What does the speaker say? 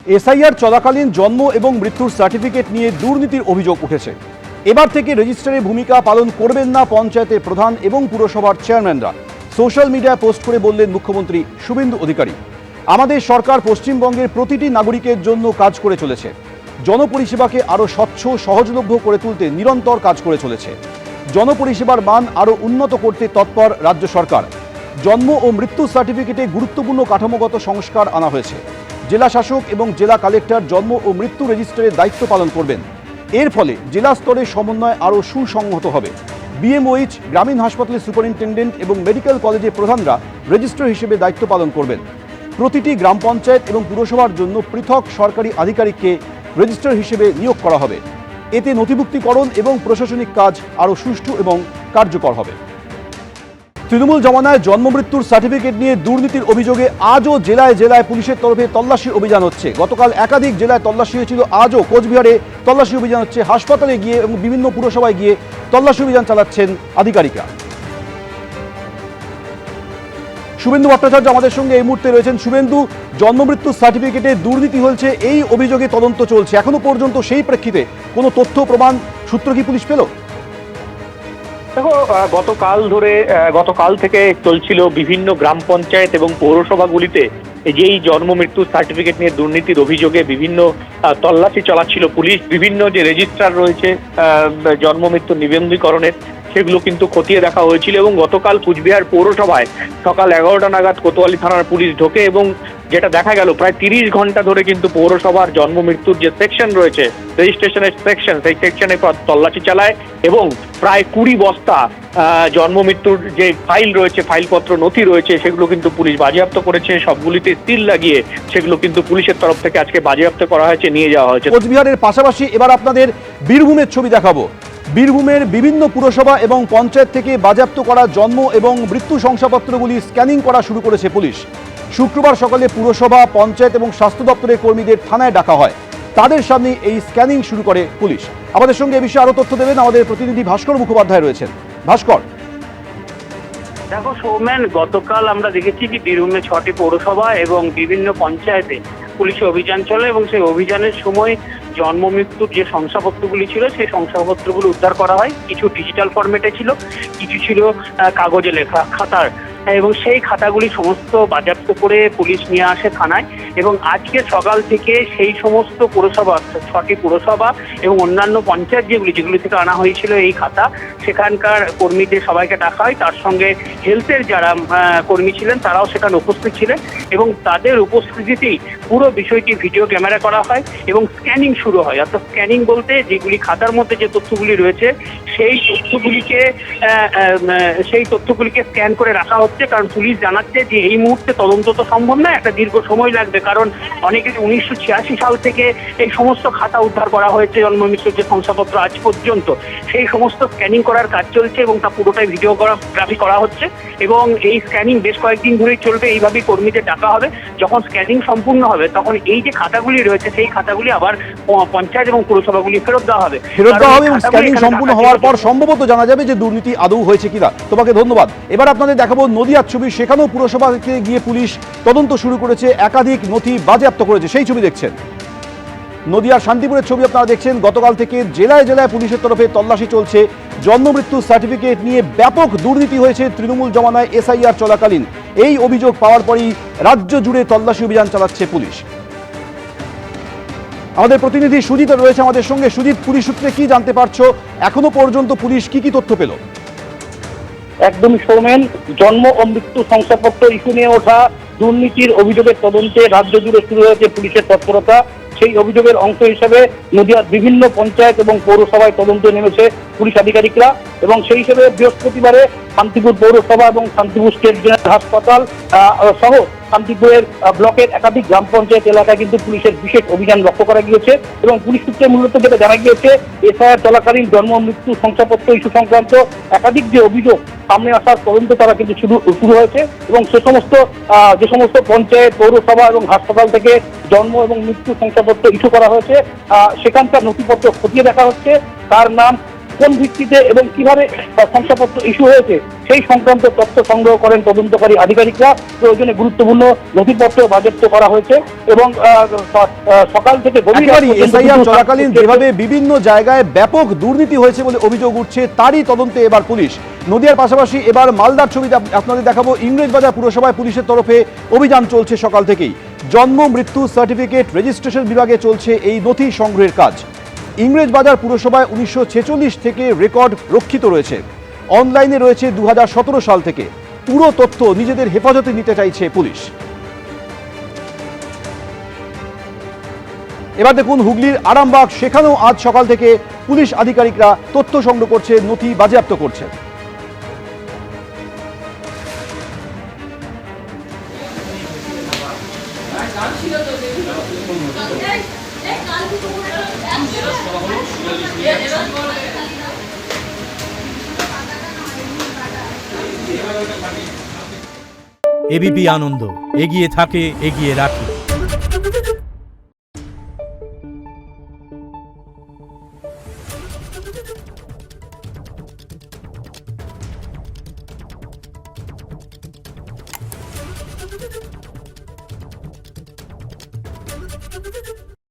SIR চলাকালীন জন্ম এবং মৃত্যুর সার্টিফিকেট নিয়ে দুর্নীতির অভিযোগ উঠেছে। এবার থেকে রেজিস্ট্রারে ভূমিকা পালন করবেন না পঞ্চায়েতের প্রধান এবং পুরসভার চেয়ারম্যানরা। সোশ্যাল মিডিয়ায় পোস্ট করে বললেন মুখ্যমন্ত্রী শুভেন্দু অধিকারী, আমাদের সরকার পশ্চিমবঙ্গের প্রতিটি নাগরিকের জন্য কাজ করে চলেছে। জনপরিষেবাকে আরও স্বচ্ছ সহজলভ্য করে তুলতে নিরন্তর কাজ করে চলেছে। জনপরিষেবার মান আরও উন্নত করতে তৎপর রাজ্য সরকার। জন্ম ও মৃত্যু সার্টিফিকেটে গুরুত্বপূর্ণ কাঠামোগত সংস্কার আনা হয়েছে। জেলা শাসক এবং জেলা কালেক্টর জন্ম ও মৃত্যু রেজিস্ট্রারের দায়িত্ব পালন করবেন। এর ফলে জেলা স্তরে সমন্বয় আরও সুসংহত হবে। বিএমওএইচ, গ্রামীণ হাসপাতালের সুপারিনটেন্ডেন্ট এবং মেডিকেল কলেজের প্রধানরা রেজিস্ট্রার হিসেবে দায়িত্ব পালন করবেন। প্রতিটি গ্রাম পঞ্চায়েত এবং পুরসভার জন্য পৃথক সরকারি আধিকারিককে রেজিস্ট্রার হিসেবে নিয়োগ করা হবে। এতে নথিভুক্তিকরণ এবং প্রশাসনিক কাজ আরও সুষ্ঠু এবং কার্যকর হবে। তৃণমূল জমানায় জন্ম মৃত্যুর সার্টিফিকেট নিয়ে দুর্নীতির অভিযোগে আজও জেলায় জেলায় পুলিশের তরফে তল্লাশি অভিযান হচ্ছে। গতকাল একাধিক জেলায় তল্লাশি হয়েছিল, আজও কোচবিহারে তল্লাশি অভিযান হচ্ছে। হাসপাতালে গিয়ে এবং বিভিন্ন পুরসভায় গিয়ে তল্লাশি অভিযান চালাচ্ছেন আধিকারিকরা। শুভেন্দু ভট্টাচার্য আমাদের সঙ্গে এই মুহূর্তে রয়েছেন। শুভেন্দু, জন্ম মৃত্যুর সার্টিফিকেটে দুর্নীতি হয়েছে এই অভিযোগে তদন্ত চলছে, এখনো পর্যন্ত সেই প্রেক্ষিতে কোনো তথ্য প্রমাণ সূত্র কি পুলিশ পেল? দেখো, গতকাল থেকে চলছিল বিভিন্ন গ্রাম পঞ্চায়েত এবং পৌরসভাগুলিতে যেই জন্ম মৃত্যুর সার্টিফিকেট নিয়ে দুর্নীতির অভিযোগে বিভিন্ন তল্লাশি চালাচ্ছিল পুলিশ। বিভিন্ন যে রেজিস্ট্রার রয়েছে জন্ম মৃত্যু নিবন্ধীকরণের, সেগুলো কিন্তু খতিয়ে দেখা হয়েছিল। এবং গতকাল কুচবিহার পৌরসভায় সকাল 11টা নাগাদ কোতোয়ালি থানার পুলিশ ঢোকে এবং যেটা দেখা গেল, প্রায় 30 ঘন্টা ধরে কিন্তু পৌরসভার জন্ম মৃত্যুর যে সেকশন রয়েছে, রেজিস্ট্রেশনের সেকশন, সেই সেকশনে তল্লাশি চালায় এবং প্রায় 20 বস্তা জন্ম মৃত্যুর যে ফাইল রয়েছে, ফাইলপত্র নথি রয়েছে, সেগুলো কিন্তু পুলিশ বাজেয়াপ্ত করেছে। সবগুলিতে সিল লাগিয়ে সেগুলো কিন্তু পুলিশের তরফ থেকে আজকে বাজেয়াপ্ত করা হয়েছে, নিয়ে যাওয়া হয়েছে। কোচবিহারের পাশাপাশি এবার আপনাদের বীরভূমের ছবি দেখাবো। বীরভূমের বিভিন্ন পুরসভা এবং পঞ্চায়েত থেকে বাজেয়াপ্ত করা জন্ম এবং মৃত্যু শংসাপত্রগুলি স্ক্যানিং করা শুরু করেছে পুলিশ। শুক্রবার সকালে পুরসভা, পঞ্চায়েত এবং স্বাস্থ্য দপ্তরের কর্মীদের থানায় ডাকা হয়। তাদের সামনে এই স্ক্যানিং শুরু করে পুলিশ। আমাদের সঙ্গে এ বিষয়ে আরো তথ্য দেবেন আমাদের প্রতিনিধি ভাস্কর মুখোপাধ্যায় রয়েছেন। ভাস্কর, দেখো সৌমেন, গতকাল আমরা দেখেছি যে বীরভূমে 6টি পৌরসভা এবং বিভিন্ন পঞ্চায়েতে পুলিশি অভিযান চলে এবং সেই অভিযানের সময় জন্ম মৃত্যুর যে শংসাপত্রগুলি ছিল সেই শংসাপত্রগুলো উদ্ধার করা হয়। কিছু ডিজিটাল ফরম্যাটে ছিল, কিছু ছিল কাগজে লেখা খাতার, এবং সেই খাতাগুলি সমস্ত বাজেয়াপ্ত করে পুলিশ নিয়ে আসে থানায়। এবং আজকে সকাল থেকে সেই সমস্ত পুরসভা, 6টি পুরসভা এবং অন্যান্য পঞ্চায়েত যেগুলি থেকে আনা হয়েছিল এই খাতা, সেখানকার কর্মীদের সবাইকে ডাকা হয়। তার সঙ্গে হেলথের যারা কর্মী ছিলেন তারাও সেখানে উপস্থিত ছিলেন এবং তাদের উপস্থিতিতেই পুরো বিষয়টি ভিডিও ক্যামেরা করা হয় এবং স্ক্যানিং শুরু হয়। অর্থাৎ স্ক্যানিং বলতে যেগুলি খাতার মধ্যে যে তথ্যগুলি রয়েছে সেই তথ্যগুলিকে স্ক্যান করে রাখা হচ্ছে। কারণ পুলিশ জানাচ্ছে যে এই মুহূর্তে তদন্ত তো সম্ভব না, একটা দীর্ঘ সময় লাগবে। কারণ অনেকে 1986 সাল থেকে এই সমস্ত খাতা উদ্ধার করা হয়েছে জন্ম মৃত্যুর যে শংসাপত্র আজ পর্যন্ত, সেই সমস্ত স্ক্যানিং করার কাজ চলছে এবং তা পুরোটাই ভিডিওগ্রাফি করা হচ্ছে। এবং এই স্ক্যানিং বেশ কয়েকদিন ধরেই চলবে, এইভাবেই কর্মীদের ডাকা হবে। যখন স্ক্যানিং সম্পূর্ণ হবে তখন এই যে খাতাগুলি রয়েছে সেই খাতাগুলি আবার পঞ্চায়েত এবং পুরসভাগুলি ফেরত দেওয়া হবে। এবং স্ক্যানিং সম্পূর্ণ হওয়ার পর সম্ভবত জানা যাবে যে দুর্নীতি আদৌ হয়েছে কিনা। তোমাকে ধন্যবাদ। এবার আপনাদের দেখাবো নদিয়ার ছবি। সেখানেও পুরসভাকে গিয়ে পুলিশ তদন্ত শুরু করেছে, একাধিক নথি বাজেয়াপ্ত করেছে, সেই ছবি দেখছেন। নদিয়ার শান্তিপুরের ছবি আপনারা দেখছেন। গতকাল থেকে জেলায় জেলায় পুলিশের তরফে তল্লাশি চলছে। জন্ম মৃত্যুর সার্টিফিকেট নিয়ে ব্যাপক দুর্নীতি হয়েছে তৃণমূল জমানায় এসআইআর চলাকালীন। এই অভিযোগ পাওয়ার পরই রাজ্য জুড়ে তল্লাশি অভিযান চালাচ্ছে পুলিশ। আমাদের প্রতিনিধি সুজিত রয়েছে আমাদের সঙ্গে। সুজিত, পুলিশ সূত্রে কি জানতে পারছো? এখনো পর্যন্ত পুলিশ কি তথ্য পেল? একদমই সৌমেন, জন্ম ও মৃত্যু শংসাপত্র ইস্যু নিয়ে ওঠা দুর্নীতির অভিযোগের তদন্তে রাজ্য জুড়ে শুরু হয়েছে পুলিশের তৎপরতা। সেই অভিযোগের অংশ হিসেবে নদিয়ার বিভিন্ন পঞ্চায়েত এবং পৌরসভায় তদন্তে নেমেছে পুলিশ আধিকারিকরা। এবং সেই হিসেবে বৃহস্পতিবারে শান্তিপুর পৌরসভা এবং শান্তিপুর স্টেট জেনারেল হাসপাতাল সহ শান্তিপুরের ব্লকের একাধিক গ্রাম পঞ্চায়েত এলাকায় কিন্তু পুলিশের বিশেষ অভিযান লক্ষ্য করা গিয়েছে। এবং পুলিশ সূত্রে মূলত যেটা জানা গিয়েছে, এসআইআর চলাকালীন জন্ম মৃত্যু শংসাপত্র ইস্যু সংক্রান্ত একাধিক যে অভিযোগ সামনে আসার তদন্ত তারা কিন্তু শুরু হয়েছে। এবং যে সমস্ত পঞ্চায়েত, পৌরসভা এবং হাসপাতাল থেকে জন্ম এবং মৃত্যু শংসাপত্র ইস্যু করা হয়েছে সেখানকার নথিপত্র খতিয়ে দেখা হচ্ছে। তার নাম কোন ভিত্তিতে এবং কিভাবে শংসাপত্র ইস্যু হয়েছে সেই সংক্রান্ত তথ্য সংগ্রহ করেন তদন্তকারী আধিকারিকরা। প্রয়োজনে গুরুত্বপূর্ণ নথিপত্র বাজেয়াপ্ত করা হয়েছে এবং সকাল থেকে গভীর রাত একেবারেই পর্যন্ত এসআইআর কিন্তু চলাকালীন যেভাবে বিভিন্ন জায়গায় ব্যাপক দুর্নীতি হয়েছে বলে অভিযোগ উঠছে, তারই তদন্তে এবার পুলিশ। নদিয়ার পাশাপাশি এবার মালদার ছবি আপনাদের দেখাবো। ইংরেজবাজার পুরসভায় পুলিশের তরফে অভিযান চলছে সকাল থেকেই। জন্ম মৃত্যু সার্টিফিকেট রেজিস্ট্রেশন বিভাগে চলছে এই নথি সংগ্রহের কাজ। ইংরেজবাজার পুরসভায় 1946 থেকে রেকর্ড রক্ষিত রয়েছে, অনলাইনে রয়েছে 2017 সাল থেকে। পুরো তথ্য নিজেদের হেফাজতে নিতে চাইছে পুলিশ। এবার দেখুন হুগলির আরামবাগ, সেখানেও আজ সকাল থেকে পুলিশ আধিকারিকরা তথ্য সংগ্রহ করছে, নথি বাজেয়াপ্ত করছে। এবিপি আনন্দ, এগিয়ে থাকে, এগিয়ে রাখে।